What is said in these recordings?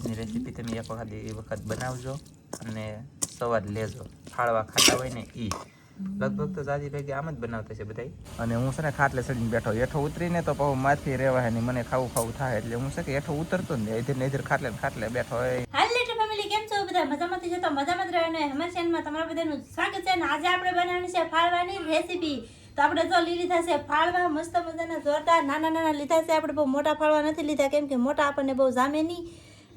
ની રેસીપી તમે એક વખત બનાવજો અને સવાદ લેજો. ફાળવા ખાતા હોય ને ઈ લગભગ તો જાજી ભેગી આમ જ બનાવતા છે બધા. અને હું છે ને ખાટલે ચડીને બેઠો, હેઠો ઉતરીને તો પાછું માથી રહેવાય નહીં, મને ખાવું થાય એટલે હું છે કે હેઠો ઉતરતો ને ઇધર ખાટલે બેઠો હોય. હાલ લેટર ફેમિલી કેમ છો બધા? મજામાંથી જતો મજામાં જ રહેવાનું. હમર ચેનલમાં તમારા બધાનું સ્વાગત છે. અને આજે આપણે બનાવવાની છે ફાળવાની રેસીપી. તો આપણે જો લીધા છે ફાળવા, મસ્ત મજાના જોરદાર નાના લીધા છે. આપણે બહુ મોટા ફાળવા નથી લીધા, કેમ કે મોટા આપણને બહુ જામે નહીં.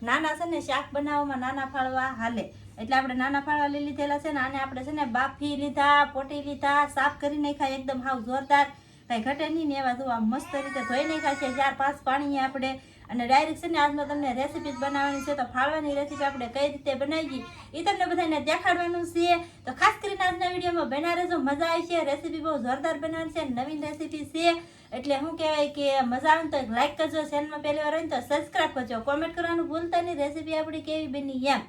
નાના છે ને શાક બનાવવામાં નાના ફાળવા હાલે, એટલે આપણે નાના ફાળવા લઈ લીધેલા છે ને. આને આપણે છે ને બાફી લીધા, પોટી લીધા, સાફ કરી નાખ્યા એકદમ હાવ જોરદાર, કાંઈ ઘટે નહીં ને એવા જોવા મસ્ત રીતે ધોઈ નાખ્યા છે 4-5 પાણી આપણે. અને ડાયરેક્ટ છે ને આજમાં તમને રેસીપી બનાવવાની છે. તો ફાળવાની રેસીપી આપણે કઈ રીતે બનાવી એ તમને બધાને દેખાડવાનું છે. તો ખાસ કરીને આજના વિડીયોમાં બના રહેજો, મજા આવી છે. રેસીપી બહુ જોરદાર બનાવવાની છે, નવીન રેસીપી છે, એટલે શું કહેવાય કે મજા આવે તો લાઈક કરજો, ચેનલમાં પહેલી વાર હોય તો સબસ્ક્રાઈબ કરજો, કોમેન્ટ કરવાનું ભૂલતા નહીં રેસીપી આપણી કેવી બની એમ.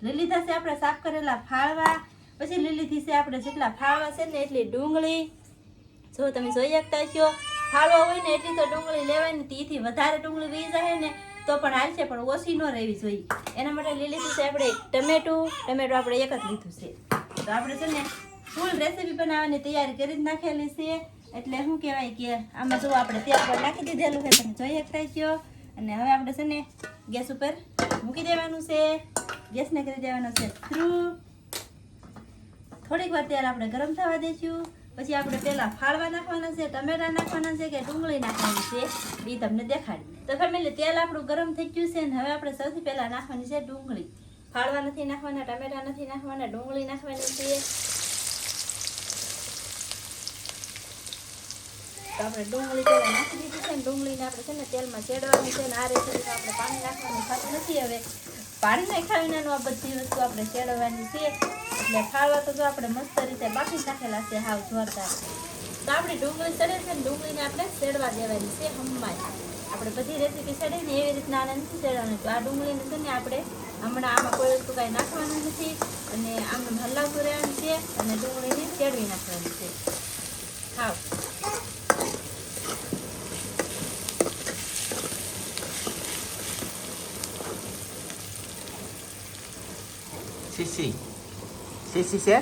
લઈ લીધા છે આપણે સાફ કરેલા ફાળવા, પછી લઈ લીધી છે આપણે જેટલા ફાળવા છે ને એટલી ડુંગળી. જો તમે જોઈ શકતા છો, ફાળવા હોય ને એટલી તો ડુંગળી લેવાય ને, તેથી વધારે ડુંગળી વી જાય ને તો પણ હાલશે, પણ ઓછી ન રહેવી જોઈએ. એના માટે લઈ લીધું છે આપણે ટમેટું આપણે એક જ લીધું છે. તો આપણે છે ને ફૂલ રેસીપી બનાવવાની તૈયારી કરી જ નાખેલી છે. એટલે શું કહેવાય કે આમાં જો આપણે તેલ પર નાખી દીધેલું છે, તમે જોઈ શકતા છો. અને હવે આપણે છે ને ગેસ ઉપર મૂકી દેવાનું છે, ગેસને કરી દેવાનો છે થ્રુ. થોડીક વાર તેલ આપણે ગરમ થવા દઈશું. પછી આપણે પહેલા ફાળવા નાખવાના છે, ટમેટા નાખવાના છે કે ડુંગળી નાખવાની છે એ તમને દેખાડી. તો ફેમિલી તેલ આપણું ગરમ થઈ ગયું છે ને હવે આપણે સૌથી પહેલા નાખવાની છે ડુંગળી. ફાળવા નથી નાખવાના, ટમેટા નથી નાખવાના, ડુંગળી નાખવાની છે. તો આપણે ડુંગળી પહેલા નાખી દીધી છે ને ડુંગળીને આપણે છે ને તેલમાં ચેડવાની છે. ને આ રેસીપી આપણે પાણી નાખવાનું થતું નથી. હવે પાણી નાખ્યા વિનાનું આ બધી વસ્તુ આપણે ચેડવાની છે. એટલે ફાળવા તો જો આપણે મસ્ત રીતે બાફી નાખેલા છે હાવ જોરદાર. તો આપણી ડુંગળી સડે છે ને ડુંગળીને આપણે સેડવા દેવાની છે હમણાં. આપણે બધી રેસીપી સડે ને એવી રીતના આને નથી સેડવાની. તો આ ડુંગળીને છે ને આપણે હમણાં આમાં કોઈ વસ્તુ કાંઈ નાખવાનું નથી, અને આમ હલાવતું રહેવાનું છે અને ડુંગળીને ચેડવી નાખવાની છે હાવ. સીસી છે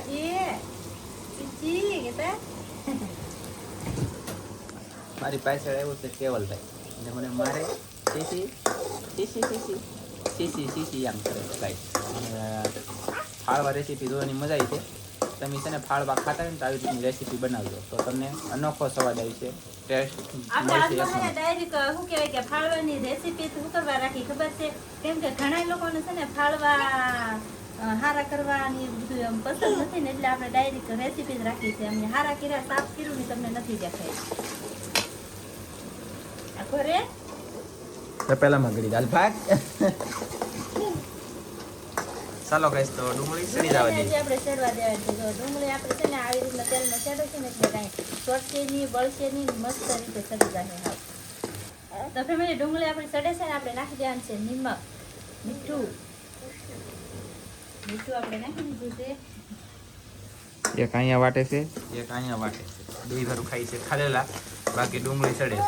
મારી પાસે આવ્યો છે કેવલભાઈ, એટલે મને મારે સીસી આમ કરે ભાઈ. ફાળવા રેસીપી જોવાની મજા આવી છે. તમે છે ને ફાળવા ખાતા હોય ને તો આવી રીતની રેસીપી બનાવજો તો તમને અનોખો સ્વાદ આવી છે, ટેસ્ટ મળશે. ડાયરેક્ટ શું કહેવાય કે ફાળવાની રેસીપી શું કરવા રાખી ખબર છે? કેમ કે ઘણા લોકોને છે ને ફાળવા હારા કરવાની બધું એમ પસંદ નથી ને, એટલે આપણે ડાયરેક્ટ રેસીપી જ રાખી છે. અમને હારા કર્યા સાફ કર્યું ને તમને નથી દેખાય. આ ઘરે પેલામાં કરી દાલ ભાત. ચાલો ગાઈસ, તો ડુંગળી સડી જવા દઈએ. આપણે સેડવા દેવાની છે. ડુંગળી આપણે છે ને આવી રીતના તેલમાં સેડો છે ને એટલે કાંઈ ચોટશે નહીં, બળશે નહીં, મસ્ત રીતે સડી જાય હાવ. તો ફેમિલી ડુંગળી આપણી સડે છે ને આપણે નાખી દેવાનું છે નિમક, મીઠું આપણે નાખી દીધું છે. એક અહીંયા વાટે છે, એક અહીંયા વાટે છે. બે ભરું ખાઈ છે ખાલેલા, બાકી ડુંગળી સડે છે.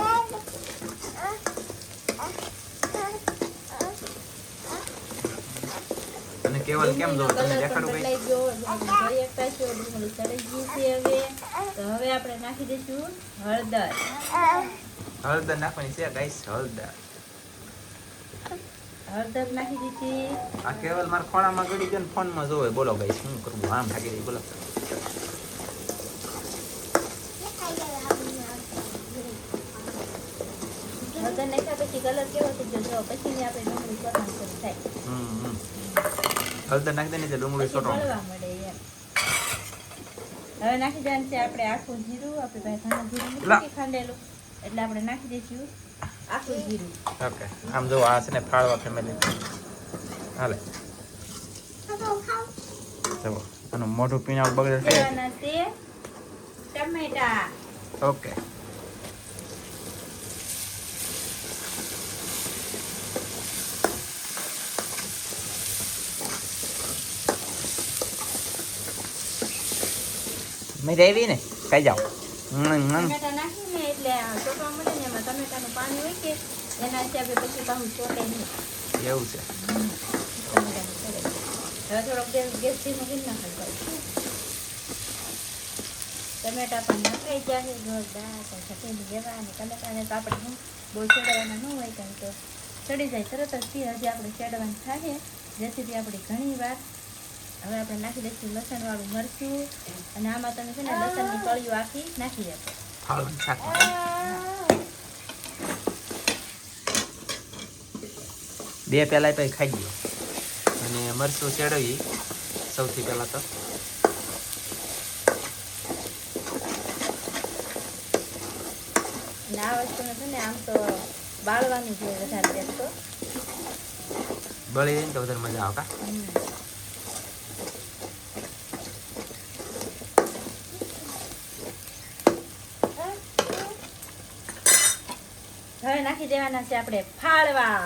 અને કેવલ કેમ જો તમે દેખાડો કઈ જોઈ એકતા છો ડુંગળી સડી ગઈ છે. હવે તો હવે આપણે નાખી દઈશું હળદર નાખવાની છે ગાઈસ. હળદર નાખી દીધી. આ કેવલ મારા ખોણામાં ગળી ગયો ને ફોનમાં જોવે. બોલો ગાઈસ શું કરવું? આમ થાકી રહી. બોલો હળદર નાખ્યા પછી કલર કેવો થઈ ગયો પછી ને આપણે ડુંગળી સોટવાનું શરૂ થાય. હળદર નાખી દે ને ડુંગળી સોટવા મળે એમ. હવે નાખી દેવાનું છે આપણે આખું જીરું. આપણે ભાઈ ઘણા જીરું નથી ખાંડેલું, એટલે આપણે નાખી દઈશું આખું જીરું. ઓકે, આમ જો આ છે ને ફાળવા ફેમિલી હાલે. ચલો આનું મોઢું પીણા બગડે છે. ટમેટા. ઓકે, મેં આવી ને ખાઈ જાઓ. ટમેટા નાખીને એટલે ચોટવા મળે ને એમાં ટમેટાનું પાણી હોય કે એના હિસાબે પછી પાછું ચોટે નહીં. એવું છે. હવે થોડોક ગેસ ધીમો કરી નાખો. ટમેટા પણ નખાઈ જાય જોરદાર ઘટીને જેવા અને ટમેટાને તો આપણે શું બહુ ચડવાના ન હોય કારણ કે ચડી જાય તરત જ હજી આપણે ચડવાનું થાય રેસીપી આપણી ઘણી વાર. હવે આપણે નાખી દઈશું લસણવાળું મરચું અને આમાં તમે છે ને લસણની કળીઓ આખી નાખી દેશો. ફાળવાનું શાક બે પહેલાં પછી ખાઈ ગયો અને મરચું ચડવી સૌથી પહેલાં તો અને આ વસ્તુને છે ને આમ તો બાળવાનું જોઈએ વધારે બેસતો બળી જાય ને તો વધારે મજા આવે કા. હવે નાખી દેવાના છે આપણે ફાળવા.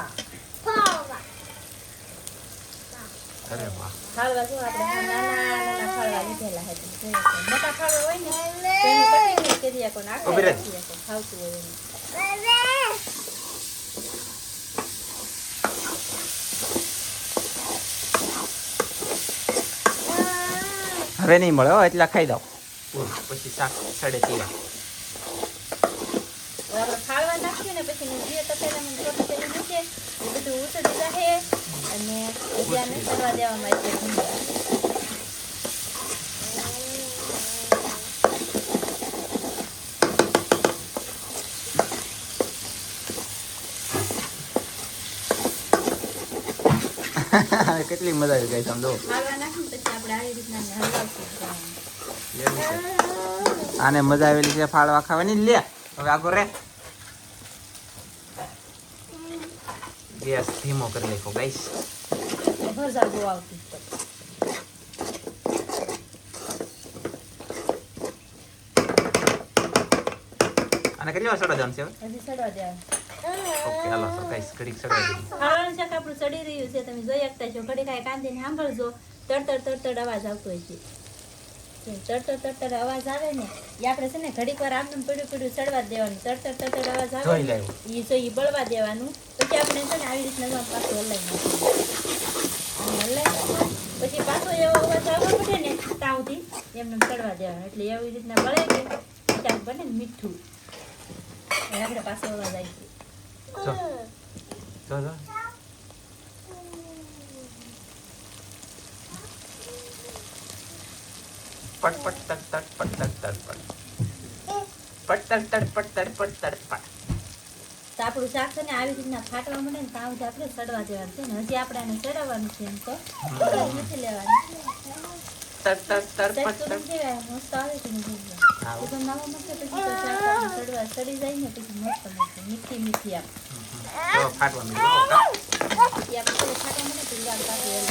અરે વાહ ફાળવા જો આપણે નાના ફાળવા લીધેલા છે મોટા ફાળવા હોય ને તો એનું કટિંગ કરી શકો ને આખા રાખી શકો ખાવતું હોય એનું. હવે નહીં મળે હો એટલા ખાઈ દો પછી શાક સડે તેવા. આપણે ફાળવા નાખીએ ને પછી જે તપેલામાં ચોટો તેલ મૂકે એ બધું ઉતરી જાય અને હજી આને ચડવા દેવામાં આવે છે. કેટલી મજા આવી ગઈ સમજો. ફાળવા નાખીને પછી આપણે આવી રીતના હલાવશું. આને મજા આવેલી છે ફાળવા ખાવાની. લે હવે આગો રે ગેસ ધીમો કરી નાખો ગાઈસ. ભરજા બહુ આવતી આને કેટલી વાર સડવા જવાનું છે હવે? હજી ચડવા દેવાનું. ઓકે હાલો તો ગાઈસ ઘડીક સડવા દઈએ. ફાળવાનું શાક આપણું ચડી રહ્યું છે તમે જોઈ શકતા છો. ઘડી કાંઈ કાંદીને સાંભળજો તડતડ અવાજ આવતો હોય છે. તડતડ અવાજ આવે ને એ આપણે છે ને ઘડીક વાર આમ પડ્યું ચડવા દેવાનું. તડતડ અવાજ આવે જોઈ લેવું. એ જો એ બળવા દેવાનું. પછી આપણે છે ને આવી રીતના પાછું હલાવી નાખવાનું. હલાવી પછી પાછો એવો અવાજ આવવા પડે ને તાવથી એમને ચડવા દેવાનું. એટલે એવી રીતના બળે કે શાક બને ને મીઠું. હવે આપણે પાછો અવાજ આવી જો જો જો પટ પટ તટ તટ પટ તટ તટ પટ પટ તટ તટ પટ તટ પટ તટ પટ. તો આપણું શાક છે ને આવી રીતના ફાટવા મળે ને ત્યાં સુધી આપણે ચડવા દેવાનું છે ને હજી આપણે આને ચડાવવાનું છે એમ તો નથી લેવાનું. તટ તટ તટ પટ તો તટ. કેવાય મસ્ત આવે છે ને તો નવા મસ્ત પછી તો શાક ચડવા ચડી જાય ને પછી મસ્ત મસ્ત મીઠી મીઠી આપ જો ફાટવા માંડ્યું કા. એ આપણે થોડું ફાટવા મળે પછી આપણે પાછું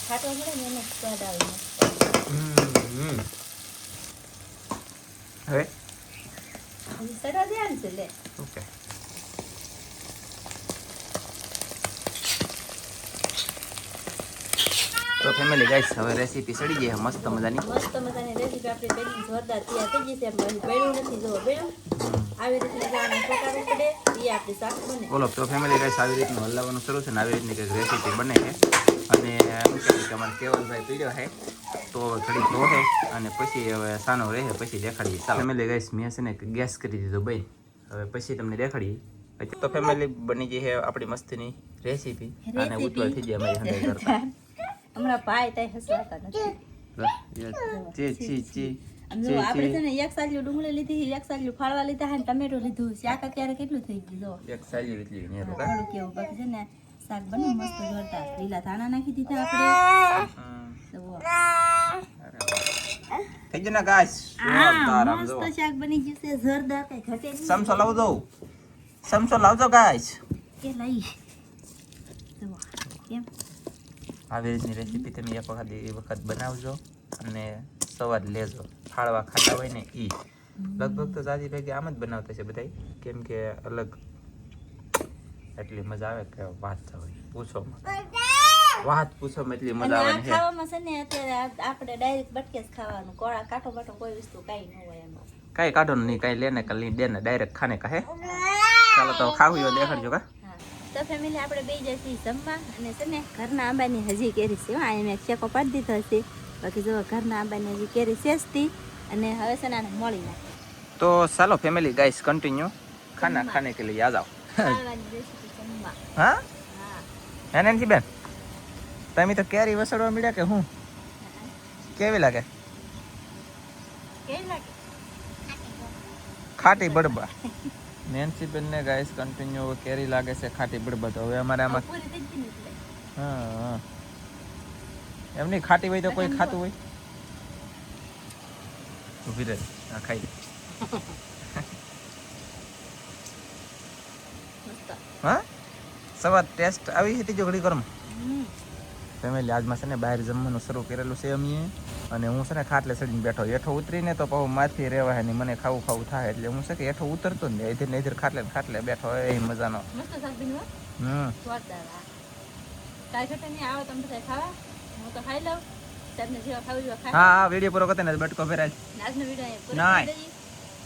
ફાટવા મળે ને એને સ્વાદ આવે મસ્ત. હવે હજી ચડવા દેવાનું છે લે. ઓકે તો ફેમિલી ગાઈસ હવે રેસીપી સડી ગઈ છે મસ્ત મજાની. મસ્ત મજાની રેસીપી આપણે પેલી જોરદાર તૈયાર થઈ ગઈ છે. બેડું નથી જોવો બેડું આવી રીતે જાણે પોકાડવું પડે એ આપણી શાક બને. બોલો તો ફેમિલી ગાઈસ આવી રીતનું હલાવવાનું શરૂ છે ને આવી રીતની કંઈક રેસીપી બને છે. અને એમ કહેવાય કે અમારે કેવલભાઈ પીડ્યો છે તો ઘડીક રોહે અને પછી હવે સાનો રહે પછી દેખાડીએ. ચાલો ફેમિલી ગાઈસ મેં છે ને ગેસ કરી દીધો ભાઈ હવે પછી તમને દેખાડીએ. તો ફેમિલી બની ગઈ છે આપણી મસ્તીની રેસીપી અને ઉતવળ થઈ જાય અમારી હંધાઈ કરતા. હમણાં ભાઈ તાઈ હસવાતા નથી. આપણે છે ને એક સાલ્યું ડુંગળી લીધી એક સાલ્યું ફાળવા લીધા અને ટમેટો લીધું. શાક અત્યારે કેટલું થઈ ગયું જો એક સાલી લીધી ને તો થોડું કેવું બાકી છે ને શાક બને મસ્ત જોરદાર. લીલા ધાણા નાખી દીધા આપણે. થઈ ગયું ને ગાઈસ જોરદાર આમ જો મસ્ત શાક બની ગયું છે જોરદાર. કઈ ઘટે નહીં. સમસો લાવજો સમસો લાવજો ગાઈસ. કે લઈ જો કેમ આવી રીતની રેસીપી તમે એક વખત બનાવજો અને સ્વાદ લેજો. ફાળવા ખાતા હોય ને ઈ લગભગ તો જાજી ભેગી આમ જ બનાવતા છે બધા કેમ કે અલગ એટલી મજા આવે કે વાત હોય પૂછો વાત પૂછો એટલી અને મજા આ આવે છે. ખાવામાં છે ને અત્યારે આપણે ડાયરેક્ટ બટકે જ ખાવાનું, કોળા કાંઠો બાટો કોઈ વસ્તુ કાંઈ ન હોય એમાં. કઈ કાઢો નહીં, કઈ લેને કે લઈ દેને, ડાયરેક્ટ ખાને કા હે. ચાલો તો ખાવું હોય દેખાડજો કા. હા તો ફેમિલી આપણે બે જઈશું જમવા, અને છે ને ઘરના આંબાની હજી કેરી છે. હા એને ચેકો પાડી દીધો હશે, બાકી જો ઘરના આંબાની હજી કેરી શેષતી, અને હવે છે ને આને મળી નાખે. તો ચાલો ફેમિલી ગાઈસ કન્ટિન્યુ ખાના ખાને કે લીએ આ જાઓ. ખાવાની રેસીપી જમવા. હા હા હેનેનથી બેન તમે તો કેરી વસડવા મળ્યા કે હું કેવી લાગે? કેવી લાગે? ખાટી બળબા. નેન્સી બેન ને ગાઈસ કન્ટિન્યુ કેરી લાગે છે ખાટી બળબા. તો હવે અમારે આમાં પૂરી થઈ ગઈ ને એટલે. હા એમ નહીં, ખાટી હોય તો કોઈ ખાતું હોય. ઊભી રહે, આ ખાઈ લે. મસ્ત. હા સવાર ટેસ્ટ આવી હતી જો ઘડી ગરમ. હમ. ફેમિલી આજમાં છે ને બહાર જમવાનું શરૂ કરેલું છે અમે, અને હું છે ને ખાટલે ચડીને બેઠો. હેઠો ઉતરીને તો પાછું માથી રહેવા હે નહીં, મને ખાવું ખાવું થાય એટલે હું છે કે હેઠો ઉતરતો ને ઇધર ને ઇધર ખાટલે ને ખાટલે બેઠો. એ મજાનો. મસ્ત શાક બન્યું હો. જોરદાર. હા કાંઈ ઘટે નહીં, આવો તમે બધા ખાવા, હું તો ખાઈ લઉં. તમને જેવા ખાવું જેવા ખાઈ. હા વિડીયો પૂરો કરતે ને બટકો ફેરાય. આજનો વિડીયો પૂરો નાય. કરી દઈએ.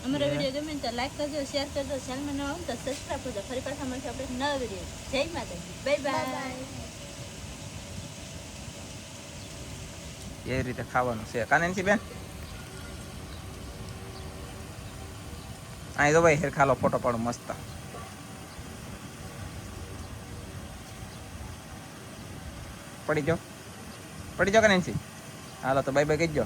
અમારો વિડીયો ગમે તો લાઈક કરજો, શેર કરજો, ચેનલમાં નવા હોય તો સબસ્ક્રાઈબ કરજો. ફરી પાછા મળશે આપણે નવા વિડીયો. જય માતાજી, બાય બાય. એ રીતે ખાવાનું છે કાનેન્સી બેન. અહીં તો ભાઈ હેર ખાલો ફોટો પાડો મસ્ત. પડી જાઓ કાનેન્સી. હાલો તો બાય બાય કહી દો.